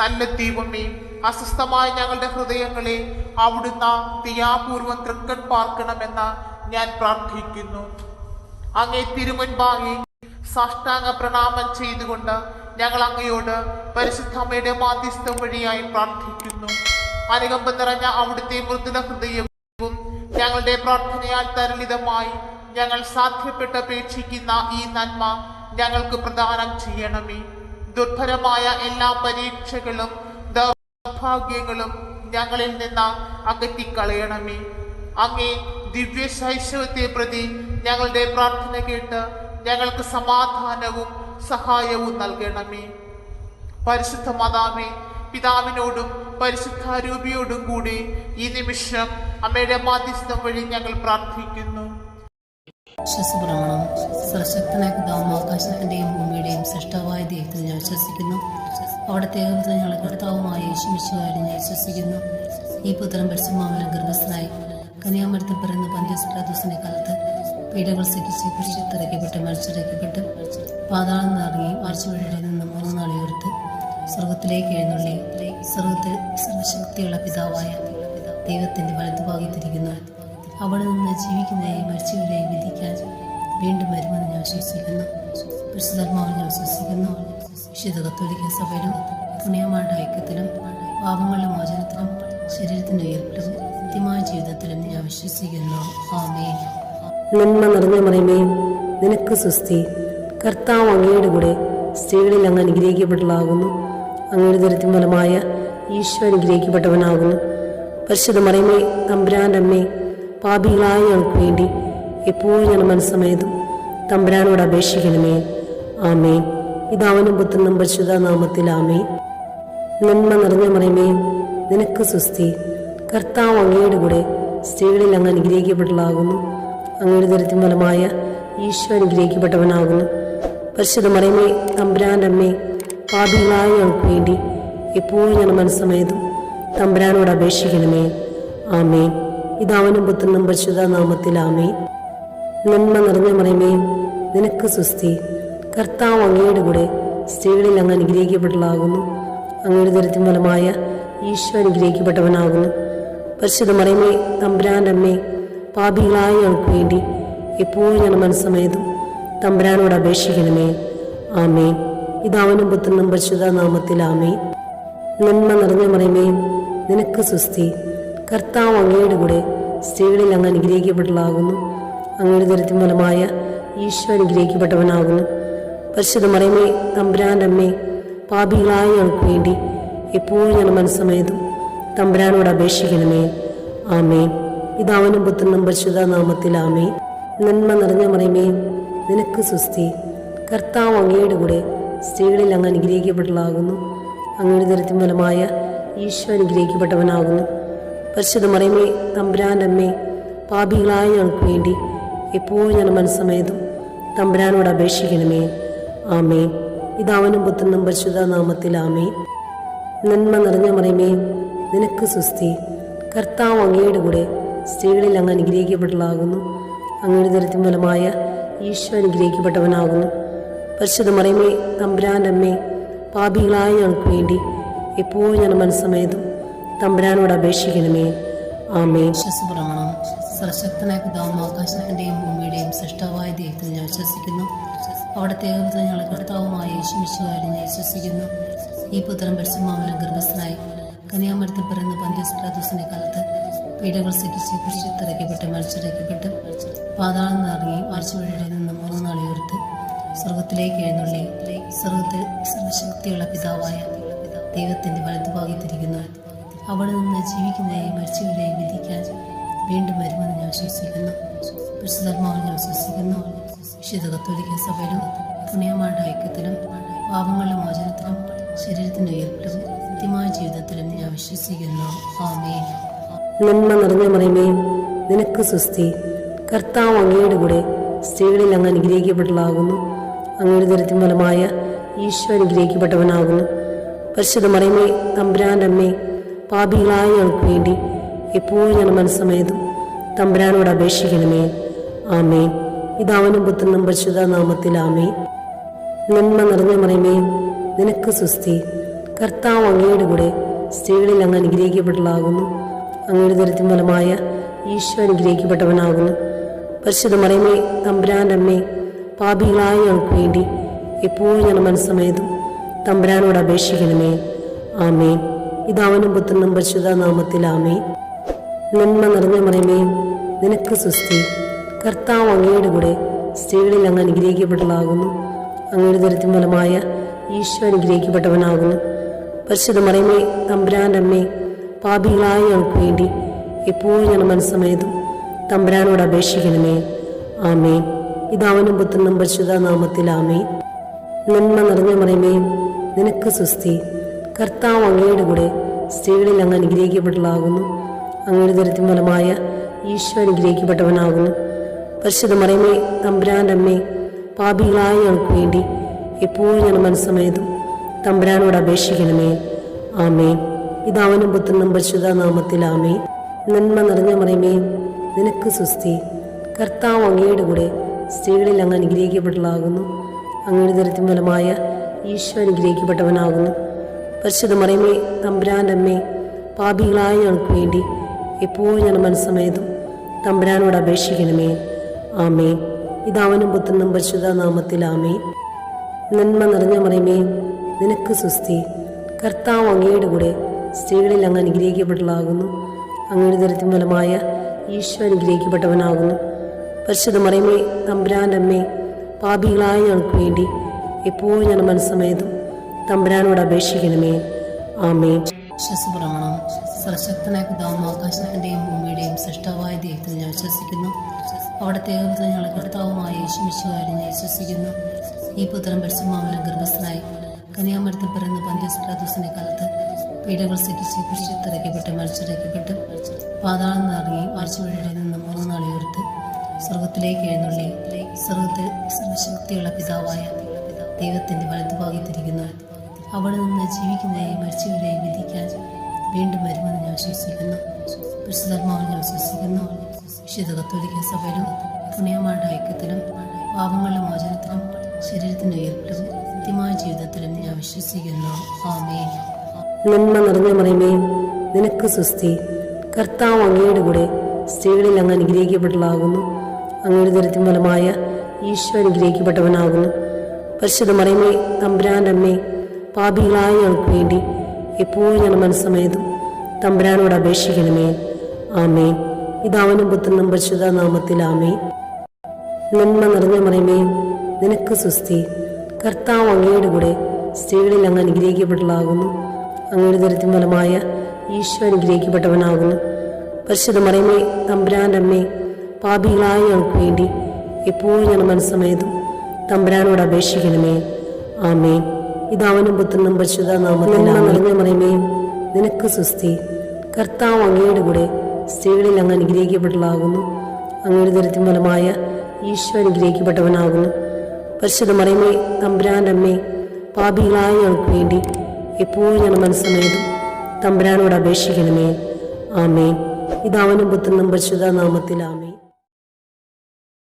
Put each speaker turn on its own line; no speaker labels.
നല്ല ദൈവമേ, അസ്വസ്ഥമായ ഞങ്ങളുടെ ഹൃദയങ്ങളെ അവിടുന്ന് ദയാപൂർവം തൃക്കൺ പാർക്കണമെന്ന് ഞാൻ പ്രാർത്ഥിക്കുന്നു. അങ്ങേ തിരുമുൻപാകെ സാഷ്ടാംഗ പ്രണാമം ചെയ്തുകൊണ്ട് ഞങ്ങൾ അങ്ങയോട് പരിശുദ്ധമ്മയുടെ മാധ്യസ്ഥം വഴിയായി പ്രാർത്ഥിക്കുന്നു. അനുകമ്പ നിറഞ്ഞ അവിടുത്തെ മൃദുല ഹൃദയവും ഞങ്ങളുടെ പ്രാർത്ഥനയാൽ തരളിതമായി ഞങ്ങൾ സാധ്യപ്പെട്ടപേക്ഷിക്കുന്ന ഈ നന്മ ഞങ്ങൾക്ക് പ്രദാനം ചെയ്യണമേ. ദുർഭരമായ എല്ലാ പരീക്ഷകളും ദൗർഭാഗ്യങ്ങളും ഞങ്ങളിൽ നിന്ന് അകറ്റിക്കളയണമേ. അങ്ങേ ദിവ്യ ശൈശവത്തെ പ്രതി ഞങ്ങളുടെ പ്രാർത്ഥന കേട്ട് ഞങ്ങൾക്ക് സമാധാനവും സഹായവും നൽകണമേ. പരിശുദ്ധ മാതാവേ, പിതാവിനോടും പരിശുദ്ധാരൂപിയോടും കൂടി ഈ നിമിഷം അമ്മയുടെ മാധ്യസ്ഥം വഴി ഞങ്ങൾ പ്രാർത്ഥിക്കുന്നു.
വിശ്വസപ്രമാണം. സർവശക്തനായ പിതാവും ആകാശത്തിന്റെയും ഭൂമിയുടെയും സൃഷ്ടാവായ ദൈവത്തിൽ ഞാൻ വിശ്വസിക്കുന്നു. അവിടുത്തെ ഏകപുത്രൻ ഞങ്ങളുടെ കർത്താവുമായ യേശുമിശിഹായിൽ ഞാൻ വിശ്വസിക്കുന്നു. ഈ പുത്രൻ പരിശുദ്ധാത്മാവിനാൽ ഗർഭസ്ഥനായി കന്യാമരത്തിൽ പിറന്ന പന്തിയോസ് പിലാത്തോസിന്റെ കാലത്ത് പീഡകൾ സഹിച്ച് കുരിശിൽ മരിച്ചിറക്കപ്പെട്ട് പാതാളം നിറങ്ങി ആഴ്ചവഴിയിൽ നിന്ന് 3 നാൾ ഉയർത്ത് സ്വർഗത്തിലേക്ക് എഴുന്നള്ളി സ്വർഗത്തിൽ സർവശക്തിയുള്ള പിതാവായ ദൈവത്തിന്റെ വലതുഭാഗത്തിരിക്കുന്നു. അവിടെ നിന്ന് ജീവിക്കുന്നവരെയും മരിച്ചവരെയും വിധിക്കാൻ വീണ്ടും വരുമെന്ന് ഞാൻ വിശ്വസിക്കുന്നു. പരിശുദ്ധാത്മാവിൽ ഞാൻ വിശ്വസിക്കുന്നു. വിശുദ്ധ കത്തോലിക്ക സഭയിലും പുണ്യമാരുടെ ഐക്യത്തിലും പാപങ്ങളുടെ മോചനത്തിലും ശരീരത്തിന്റെ ഉയർപ്പിലും നിത്യമായ ജീവിതത്തിലും ഞാൻ വിശ്വസിക്കുന്നു. ആമേൻ.
നന്മ നിറഞ്ഞ മറിയമേ, നിനക്ക് സ്വസ്തി. കർത്താവ് അങ്ങയുടെ കൂടെ സ്ത്രീകളിൽ അങ്ങ് അനുഗ്രഹിക്കപ്പെട്ടതാകുന്നു. അങ്ങയുടെ ദുരിതത്തിൻ ഫലമായ ഈശോ അനുഗ്രഹിക്കപ്പെട്ടവനാകുന്നു. പരിശുദ്ധ മറിയമേ, തമ്പുരാൻ്റെ അമ്മേ, പാപികളായ ഞങ്ങൾക്ക് വേണ്ടി എപ്പോഴും ഞങ്ങളുടെ മനസ്സമേതും തമ്പുരാനോട് അപേക്ഷിക്കണമേ. ആമേൻ. പിതാവിനും പുത്രനും പരിശുദ്ധ നാമത്തിൽ ആമേൻ. നന്മ നിറഞ്ഞ മറിയമേ, നിനക്ക് സ്വസ്തി. കർത്താവ് അങ്ങയുടെ കൂടെ സ്ത്രീകളിൽ അങ്ങ് അനുഗ്രഹിക്കപ്പെട്ടതാകുന്നു. അങ്ങയുടെ ദുരിതത്തിൻ ഫലമായ ഈശോ അനുഗ്രഹിക്കപ്പെട്ടവനാകുന്നു. പരിശുദ്ധ മറിയമേ, തമ്പുരാൻ്റെ അമ്മേ, പാപികളായ ഞങ്ങൾക്ക് വേണ്ടി എപ്പോഴും ഞങ്ങളുടെ മനസ്സമേതും തമ്പുരാനോട് അപേക്ഷിക്കണമേ. ആമേൻ. പിതാവിനും പുത്രനും പരിശുദ്ധ നാമത്തിൽ ആമേൻ. നന്മ നിറഞ്ഞ മറിയമേ, നിനക്ക് സ്വസ്തി. കർത്താവ് അങ്ങയുടെ കൂടെ സ്ത്രീകളിൽ അങ്ങ് അനുഗ്രഹിക്കപ്പെട്ടതാകുന്നു. അങ്ങയുടെ ദുരിതത്തിൻ ഫലമായ ഈശോ അനുഗ്രഹിക്കപ്പെട്ടവനാകുന്നു. പരിശുദ്ധ മറിയമേ, തമ്പുരാൻ്റെ അമ്മേ, പാപികളായ ഞങ്ങൾക്ക് വേണ്ടി എപ്പോഴും ഞങ്ങളുടെ മനസ്സമേതും തമ്പുരാനോട് അപേക്ഷിക്കണമേ. ആമേൻ. പിതാവിനും പുത്രനും പരിശുദ്ധ നാമത്തിൽ ആമേൻ. നന്മ നിറഞ്ഞ മറിയമേ, നിനക്ക് സ്വസ്തി. കർത്താവ് അങ്ങയുടെ കൂടെ സ്ത്രീകളിൽ അങ്ങ് അനുഗ്രഹിക്കപ്പെട്ടതാകുന്നു. അങ്ങയുടെ ദുരിതത്തിൻ ഫലമായ ഈശോ അനുഗ്രഹിക്കപ്പെട്ടവനാകുന്നു. പരിശുദ്ധ മറിയമേ, തമ്പുരാൻ്റെ അമ്മേ, പാപികളായ ഞങ്ങൾക്ക് വേണ്ടി എപ്പോഴും ഞങ്ങളുടെ മനസ്സമേതും തമ്പുരാനോട് അപേക്ഷിക്കണമേ. ആമേൻ. പിതാവിനും പുത്രനും പരിശുദ്ധ നാമത്തിൽ ആമേൻ. നന്മ നിറഞ്ഞ മറിയമേ, നിനക്ക് സ്വസ്തി. കർത്താവ് അങ്ങയുടെ കൂടെ സ്ത്രീകളിൽ അങ്ങ് അനുഗ്രഹിക്കപ്പെട്ടതാകുന്നു. അങ്ങയുടെ ദുരിതത്തിൻ ഫലമായ ഈശോ അനുഗ്രഹിക്കപ്പെട്ടവനാകുന്നു. പരിശുദ്ധ മറിയമേ, തമ്പുരാൻ്റെ അമ്മേ, പാപികളായ ഞങ്ങൾക്ക് വേണ്ടി എപ്പോഴും ഞങ്ങളുടെ മനസ്സമേതും തമ്പുരാനോട് അപേക്ഷിക്കണമേ. ആമേൻ. പിതാവിനും പുത്രനും പരിശുദ്ധ നാമത്തിൽ ആമേൻ. നന്മ നിറഞ്ഞ മറിയമേ, നിനക്ക് സ്വസ്തി. കർത്താവ് അങ്ങയുടെ കൂടെ സ്ത്രീകളിൽ അങ്ങ് അനുഗ്രഹിക്കപ്പെട്ടതാകുന്നു. അങ്ങയുടെ ദുരിതത്തിൻ ഫലമായ ഈശോ അനുഗ്രഹിക്കപ്പെട്ടവനാകുന്നു. പരിശുദ്ധ മറിയമേ, തമ്പുരാൻ്റെ അമ്മേ, പാപികളായ ഞങ്ങൾക്ക് വേണ്ടി എപ്പോഴും ഞങ്ങളുടെ മനസ്സമേതും തമ്പുരാനോട് അപേക്ഷിക്കണമേ. ആമേൻ.
വിശ്വസപ്രമാണം. സർവശക്തനായ പിതാവും ആകാശത്തിന്റെയും ഭൂമിയുടെയും സൃഷ്ടാവായ ദൈവത്തിൽ ഞാൻ വിശ്വസിക്കുന്നു. അവിടുത്തെ ഏകപുത്രൻ ഞങ്ങളുടെ കർത്താവുമായ യേശുമിശിഹായിൽ ഞാൻ വിശ്വസിക്കുന്നു. ഈ പുത്രൻ പരിശുദ്ധാത്മാവിനാൽ ഗർഭസ്ഥനായി കന്യാമരത്തിൽ പിറന്ന പന്തിയോസ് പിലാത്തോസിന്റെ കാലത്ത് പീഡകൾ സഹിച്ച് കുരിശിൽ മരിച്ചിറക്കപ്പെട്ട് പാതാളം നിറങ്ങി ആഴ്ചവഴിയിൽ നിന്ന് 3 നാൾ ഉയർത്ത് സ്വർഗത്തിലേക്ക് എഴുന്നള്ളി സ്വർഗത്തിൽ സർവശക്തിയുള്ള പിതാവായ ദൈവത്തിന്റെ വലതുഭാഗത്തിരിക്കുന്നു. അവിടെ നിന്ന് ജീവിക്കുന്നവരെയും മരിച്ചവരെയും വിധിക്കാൻ വീണ്ടും വരുമെന്ന് ഞാൻ വിശ്വസിക്കുന്നു. പരിശുദ്ധാത്മാവിൽ ഞാൻ വിശ്വസിക്കുന്നു. വിശുദ്ധ കത്തോലിക്ക സഭയിലും പുണ്യമാരുടെ ഐക്യത്തിലും പാപങ്ങളുടെ മോചനത്തിലും ശരീരത്തിന്റെ ഉയർപ്പിലും നിത്യമായ ജീവിതത്തിലും ഞാൻ വിശ്വസിക്കുന്നു. ആമേൻ.
നന്മ നിറഞ്ഞ മറിയമേ, നിനക്ക് സ്വസ്തി. കർത്താവ് അങ്ങയുടെ കൂടെ സ്ത്രീകളിൽ അങ്ങ് അനുഗ്രഹിക്കപ്പെട്ടതാകുന്നു. അങ്ങയുടെ ദുരിതത്തിൻ ഫലമായ ഈശോ അനുഗ്രഹിക്കപ്പെട്ടവനാകുന്നു. പരിശുദ്ധ മറിയമേ, തമ്പുരാൻ്റെ അമ്മേ, പാപികളായ ഞങ്ങൾക്ക് വേണ്ടി എപ്പോഴും ഞങ്ങളുടെ മനസ്സമേതും തമ്പുരാനോട് അപേക്ഷിക്കണമേ. ആമേൻ. പിതാവിനും പുത്രനും പരിശുദ്ധ നാമത്തിൽ ആമേൻ. നന്മ നിറഞ്ഞ മറിയമേ, നിനക്ക് സ്വസ്തി. കർത്താവ് അങ്ങയുടെ കൂടെ സ്ത്രീകളിൽ അങ്ങ് അനുഗ്രഹിക്കപ്പെട്ടവളാകുന്നു. അങ്ങയുടെ ദുരിതത്തിൻ ഫലമായ ഈശോ അനുഗ്രഹിക്കപ്പെട്ടവനാകുന്നു. പരിശുദ്ധ മറിയമേ, തമ്പുരാൻ്റെ അമ്മേ, പാപികളായ ഞങ്ങൾക്ക് വേണ്ടി എപ്പോഴും ഞങ്ങളുടെ മനസ്സമേതും തമ്പുരാനോട് അപേക്ഷിക്കണമേ. ആമേൻ. പിതാവിനും പുത്രനും പരിശുദ്ധ നാമത്തിൽ ആമേൻ. നന്മ നിറഞ്ഞ മറിയമേ, നിനക്ക് സുസ്തി. കർത്താവ് അങ്ങയുടെ കൂടെ സ്ത്രീകളിൽ അങ്ങ് അനുഗ്രഹിക്കപ്പെട്ടവളാകുന്നു. അങ്ങയുടെ ദുരിതത്തിൻ ഫലമായ ഈശോ അനുഗ്രഹിക്കപ്പെട്ടവനാകുന്നു. പരിശുദ്ധ മറിയമേ, തമ്പുരാൻ്റെ അമ്മേ, പാപികളായ ഞങ്ങൾക്ക് വേണ്ടി എപ്പോഴും ഞങ്ങളുടെ മനസ്സമേതും തമ്പുരാനോട് അപേക്ഷിക്കണമേ. ആമേൻ. പിതാവിനും പുത്രനും പരിശുദ്ധ നാമത്തിൽ ആമേൻ. നന്മ നിറഞ്ഞ മറിയമേ, നിനക്ക് സുസ്തി. കർത്താവ് അങ്ങയുടെ കൂടെ സ്ത്രീകളിൽ അങ്ങ് അനുഗ്രഹിക്കപ്പെട്ടവളാകുന്നു. അങ്ങയുടെ ദുരിതത്തിൻ ഫലമായ ഈശോ അനുഗ്രഹിക്കപ്പെട്ടവനാകുന്നു. പരിശുദ്ധ മറിയമേ, തമ്പുരാൻ്റെ അമ്മേ, പാപികളായ ഞങ്ങൾക്ക് വേണ്ടി എപ്പോഴും ഞങ്ങളുടെ മനസ്സമേതും തമ്പുരാനോട് അപേക്ഷിക്കണമേ. ആമേൻ. പിതാവിനും പുത്രനും പരിശുദ്ധ നാമത്തിൽ ആമേൻ. നന്മ നിറഞ്ഞ മറിയമേ, നിനക്ക് സുസ്തി. കർത്താവ് അങ്ങയുടെ കൂടെ സ്ത്രീകളിൽ അങ്ങ് അനുഗ്രഹിക്കപ്പെട്ടവളാകുന്നു. അങ്ങയുടെ ദുരിതത്തിൻ ഫലമായ ഈശോ അനുഗ്രഹിക്കപ്പെട്ടവനാകുന്നു. പരിശുദ്ധ മറിയമേ, തമ്പുരാൻ്റെ അമ്മേ, പാപികളായ ഞങ്ങൾക്ക് വേണ്ടി എപ്പോഴും ഞങ്ങളുടെ മനസ്സമേതും തമ്പുരാനോട് അപേക്ഷിക്കണമേ. ആമേൻ. പിതാവിനും പുത്രനും പരിശുദ്ധ നാമത്തിൽ ആമേൻ. നന്മ നിറഞ്ഞ മറിയമേ, നിനക്ക് സുസ്തി. കർത്താവ് അങ്ങയുടെ കൂടെ സ്ത്രീകളിൽ അങ്ങ് അനുഗ്രഹിക്കപ്പെട്ടവളാകുന്നു. അങ്ങയുടെ ദുരിതത്തിൻ ഫലമായ ഈശോ അനുഗ്രഹിക്കപ്പെട്ടവനാകുന്നു. പരിശുദ്ധ മറിയമേ, തമ്പുരാൻ്റെ അമ്മേ, പാപികളായ ഞങ്ങൾക്ക് വേണ്ടി എപ്പോഴും ഞങ്ങളുടെ മനസ്സമേതും തമ്പുരാനോട് അപേക്ഷിക്കണമേ. ആമേൻ.
വിശ്വസപ്രമാണം. സർവശക്തനായ പിതാവും ആകാശത്തിൻ്റെയും ഭൂമിയുടെയും സൃഷ്ടാവായ ദൈവത്തിൽ ഞാൻ വിശ്വസിക്കുന്നു. അവിടുത്തെ ഏകപുത്രൻ ഞങ്ങളുടെ കർത്താവുമായ യേശുമിശിഹായിൽ ഞാൻ വിശ്വസിക്കുന്നു. ഈ പുത്രൻ പരിശുദ്ധാത്മാവിനാൽ ഗർഭസ്ഥനായി കന്യാമരത്തിൽ പിറന്ന പന്തിയോസ് പിലാത്തോസിന്റെ കാലത്ത് പീഡകൾ സഹിച്ച് കുരിശിൽ മരിച്ചിറക്കപ്പെട്ട് പാതാളം നിറങ്ങി മരിച്ചവരുടെ നിന്ന് 3 നാൾ ഉയർത്ത് സ്വർഗത്തിലേക്ക് എഴുന്നള്ളി സ്വർഗത്തിൽ സർവശക്തിയുള്ള പിതാവായ ദൈവത്തിന്റെ വലതുഭാഗത്തിരിക്കുന്നു. അവിടെ നിന്ന് ജീവിക്കുന്നവരെയും മരിച്ചവരെയും വിധിക്കാൻ വീണ്ടും വരുമെന്ന് ഞാൻ വിശ്വസിക്കുന്നു. പരിശുദ്ധാത്മാവിൽ ഞാൻ വിശ്വസിക്കുന്നു. വിശുദ്ധ കത്തോലിക്ക സഭയിലും പുണ്യമാരുടെ ഐക്യത്തിലും പാപങ്ങളുടെ മോചനത്തിലും ശരീരത്തിന്റെ ഉയർപ്പിലും നിത്യമായ ജീവിതത്തിലും ഞാൻ വിശ്വസിക്കുന്നു. ആമേൻ.
നന്മ നിറഞ്ഞ മറിയമേ, നിനക്ക് സുസ്തി. കർത്താവ് അങ്ങയുടെ കൂടെ സ്ത്രീകളിൽ അങ്ങ് അനുഗ്രഹിക്കപ്പെട്ടവളാകുന്നു. അങ്ങയുടെ ദുരിതത്തിൻ ഫലമായ ഈശോ അനുഗ്രഹിക്കപ്പെട്ടവനാകുന്നു. പരിശുദ്ധ മറിയമേ, തമ്പുരാൻ്റെ അമ്മേ, പാപികളായ ഞങ്ങൾക്ക് വേണ്ടി എപ്പോഴും ഞങ്ങളുടെ മനസ്സമേതും തമ്പുരാനോട് അപേക്ഷിക്കണമേ. ആമേൻ. പിതാവിനും പുത്രനും പരിശുദ്ധ നാമത്തിൽ ആമേൻ. നന്മ നിറഞ്ഞ മറിയമേ, നിനക്ക് സുസ്തി. കർത്താവ് അങ്ങയുടെ കൂടെ സ്ത്രീകളിൽ അങ്ങ് അനുഗ്രഹിക്കപ്പെട്ടവളാകുന്നു. അങ്ങയുടെ ദുരിതത്തിൻ ഫലമായ ഈശോ അനുഗ്രഹിക്കപ്പെട്ടവനാകുന്നു. പരിശുദ്ധ മറിയമേ, തമ്പുരാൻ്റെ അമ്മേ, പാപികളായ ഞങ്ങൾക്ക് വേണ്ടി എപ്പോഴും ഞങ്ങളുടെ മനസ്സമേതും തമ്പുരാനോട് അപേക്ഷിക്കണമേ. ആമേൻ. പിതാവിനും പുത്രനും പരിശുദ്ധ നാമത്തിൽ നിറഞ്ഞ മറിയമേ, നിനക്ക് സുസ്തി. കർത്താവ് അങ്ങയുടെ കൂടെ സ്ത്രീകളിൽ അങ്ങ് അനുഗ്രഹിക്കപ്പെട്ടവളാകുന്നു. അങ്ങയുടെ ദുരിതത്തിൻ ഫലമായ ഈശോ അനുഗ്രഹിക്കപ്പെട്ടവനാകുന്നു. പരിശുദ്ധ മറിയമേ, തമ്പുരാൻ്റെ അമ്മേ, പാപികളായ ഞങ്ങൾക്ക് വേണ്ടി എപ്പോഴും ഞങ്ങളുടെ മനസ്സമേതും തമ്പുരാനോട് അപേക്ഷിക്കണമേ. ആമേൻ. പിതാവിനും പുത്രനും പരിശുദ്ധ നാമത്തിൽ ആമേൻ.